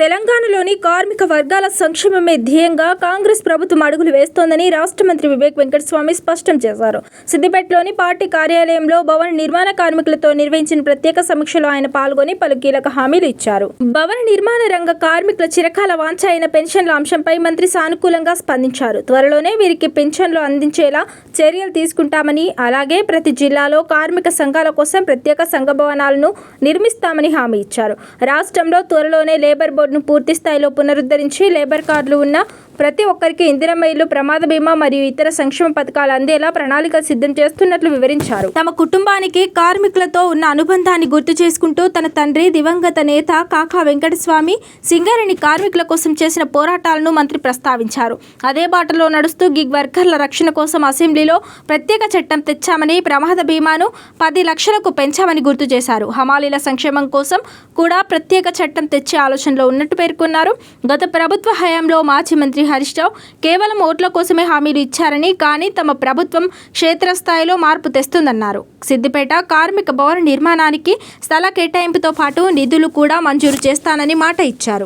తెలంగాణలోని కార్మిక వర్గాల సంక్షేమమే ధ్యేయంగా కాంగ్రెస్ ప్రభుత్వం అడుగులు వేస్తోందని రాష్ట్ర మంత్రి వివేక్ వెంకటస్వామి స్పష్టం చేశారు. సిద్దిపేటలోని పార్టీ కార్యాలయంలో భవన నిర్మాణ కార్మికులతో నిర్వహించిన ప్రత్యేక సమీక్షలో ఆయన పాల్గొని పలు కీలక హామీలు ఇచ్చారు. భవన నిర్మాణ రంగ కార్మికుల చిరకాల వాంఛ అయిన పెన్షన్ల అంశంపై మంత్రి సానుకూలంగా స్పందించారు. త్వరలోనే వీరికి పెన్షన్లు అందించేలా చర్యలు తీసుకుంటామని, అలాగే ప్రతి జిల్లాలో కార్మిక సంఘాల కోసం ప్రత్యేక సంఘ భవనాలను నిర్మిస్తామని హామీ ఇచ్చారు. రాష్ట్రంలో త్వరలోనే లేబర్ బోర్డును పూర్తి స్థాయిలో పునరుద్ధరించి లేబర్ కార్డులు ఉన్న ప్రతి ఒక్కరికి ఇందిరమ్మ ఇల్లు, ప్రమాద బీమా మరియు ఇతర సంక్షేమ పథకాలు అందేలా ప్రణాళికలు సిద్ధం చేస్తున్నట్లు వివరించారు. తమ కుటుంబానికి కార్మికులతో ఉన్న అనుబంధాన్ని గుర్తు చేసుకుంటూ తన తండ్రి దివంగత నేత కాకా వెంకటస్వామి సింగరేణి కార్మికుల కోసం చేసిన పోరాటాలను మంత్రి ప్రస్తావించారు. అదే బాటలో నడుస్తూ గిగ్ వర్కర్ల రక్షణ కోసం అసెంబ్లీలో ప్రత్యేక చట్టం తెచ్చామని, ప్రమాద బీమాను 10 లక్షలకు పెంచామని గుర్తు చేశారు. హమాలీల సంక్షేమం కోసం కూడా ప్రత్యేక చట్టం తెచ్చే ఆలోచనలో ఉన్నట్టు పేర్కొన్నారు. గత ప్రభుత్వ హయాంలో మాజీ మంత్రి హరీష్ రావు కేవలం ఓట్ల కోసమే హామీలు ఇచ్చారని, కానీ తమ ప్రభుత్వం క్షేత్రస్థాయిలో మార్పు తెస్తుందన్నారు. సిద్దిపేట కార్మిక భవన నిర్మాణానికి స్థల కేటాయింపుతో పాటు నిధులు కూడా మంజూరు చేస్తానని మాట ఇచ్చారు.